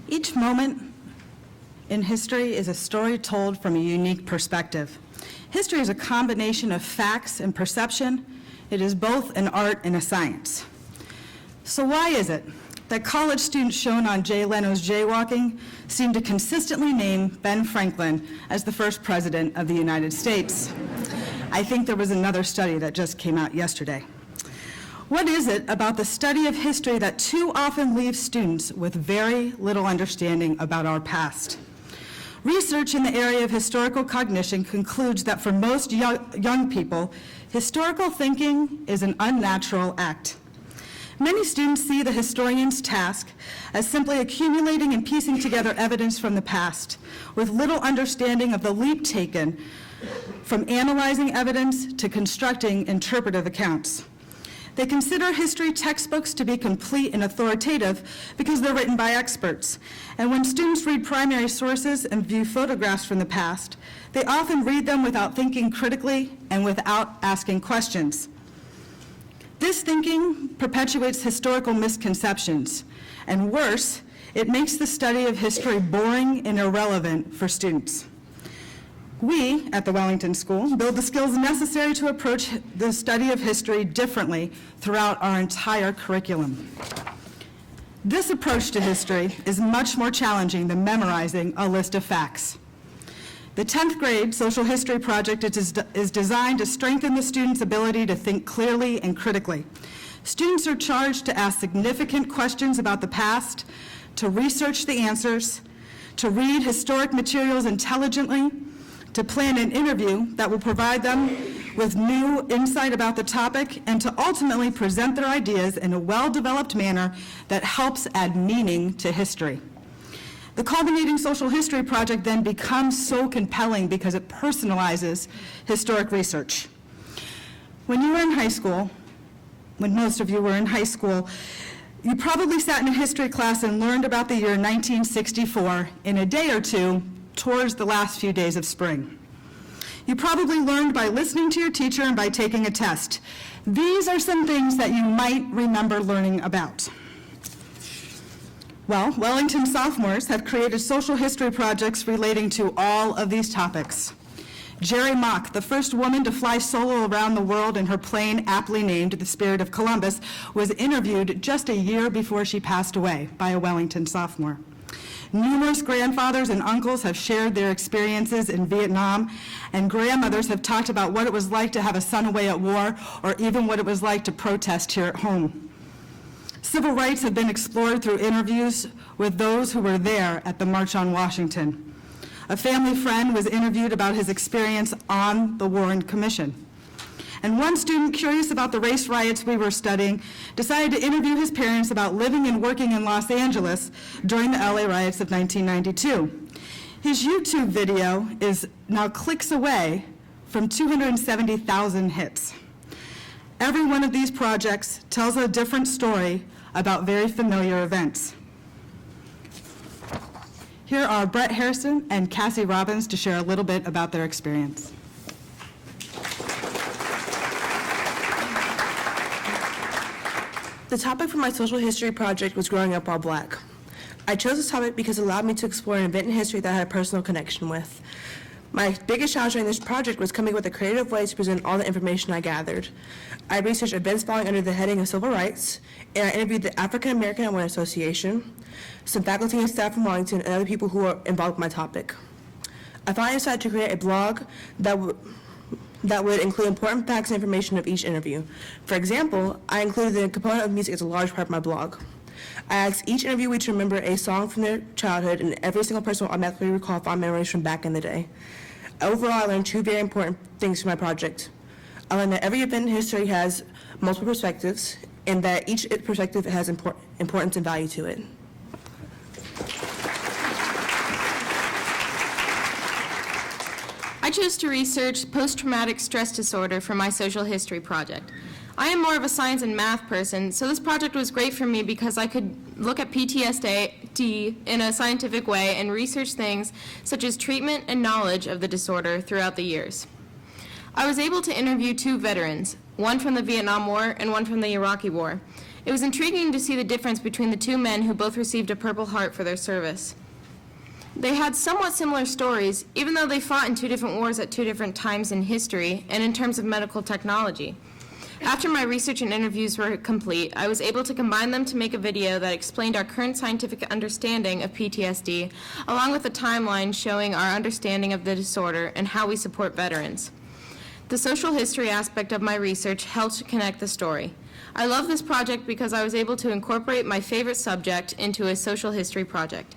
Each moment in history is a story told from a unique perspective. History is a combination of facts and perception. It is both an art and a science. So why is it that college students shown on Jay Leno's Jaywalking seem to consistently name Ben Franklin as the first president of the United States? I think there was another study that just came out yesterday. What is it about the study of history that too often leaves students with very little understanding about our past? Research in the area of historical cognition concludes that for most young people, historical thinking is an unnatural act. Many students see the historian's task as simply accumulating and piecing together evidence from the past, with little understanding of the leap taken from analyzing evidence to constructing interpretive accounts. They consider history textbooks to be complete and authoritative because they're written by experts. And when students read primary sources and view photographs from the past, they often read them without thinking critically and without asking questions. This thinking perpetuates historical misconceptions, and worse, it makes the study of history boring and irrelevant for students. We, at the Wellington School, build the skills necessary to approach the study of history differently throughout our entire curriculum. This approach to history is much more challenging than memorizing a list of facts. The 10th grade social history project is designed to strengthen the students' ability to think clearly and critically. Students are charged to ask significant questions about the past, to research the answers, to read historic materials intelligently, to plan an interview that will provide them with new insight about the topic, and to ultimately present their ideas in a well-developed manner that helps add meaning to history. The culminating social history project then becomes so compelling because it personalizes historic research. When you were in high school, when most of you were in high school, you probably sat in a history class and learned about the year 1964 in a day or two towards the last few days of spring. You probably learned by listening to your teacher and by taking a test. These are some things that you might remember learning about. Well, Wellington sophomores have created social history projects relating to all of these topics. Jerry Mock, the first woman to fly solo around the world in her plane aptly named the Spirit of Columbus, was interviewed just a year before she passed away by a Wellington sophomore. Numerous grandfathers and uncles have shared their experiences in Vietnam, and grandmothers have talked about what it was like to have a son away at war, or even what it was like to protest here at home. Civil rights have been explored through interviews with those who were there at the March on Washington. A family friend was interviewed about his experience on the Warren Commission. And one student, curious about the race riots we were studying, decided to interview his parents about living and working in Los Angeles during the LA riots of 1992. His YouTube video is now clicks away from 270,000 hits. Every one of these projects tells a different story about very familiar events. Here are Brett Harrison and Cassie Robbins to share a little bit about their experience. The topic for my social history project was growing up while Black. I chose this topic because it allowed me to explore an event in history that I had a personal connection with. My biggest challenge during this project was coming up with a creative way to present all the information I gathered. I researched events falling under the heading of civil rights, and I interviewed the African American Awareness Association, some faculty and staff from Wellington, and other people who are involved with my topic. I finally decided to create a blog that would include important facts and information of each interview. For example, I included the component of music as a large part of my blog. I asked each interviewee to remember a song from their childhood, and every single person will automatically recall fond memories from back in the day. Overall, I learned two very important things from my project. I learned that every event in history has multiple perspectives, and that each perspective has importance and value to it. I chose to research post-traumatic stress disorder for my social history project. I am more of a science and math person, so this project was great for me because I could look at PTSD in a scientific way and research things such as treatment and knowledge of the disorder throughout the years. I was able to interview two veterans, one from the Vietnam War and one from the Iraqi War, It was intriguing to see the difference between the two men who both received a Purple Heart for their service. They had somewhat similar stories, even though they fought in two different wars at two different times in history and in terms of medical technology. After my research and interviews were complete, I was able to combine them to make a video that explained our current scientific understanding of PTSD, along with a timeline showing our understanding of the disorder and how we support veterans. The social history aspect of my research helped to connect the story. I love this project because I was able to incorporate my favorite subject into a social history project.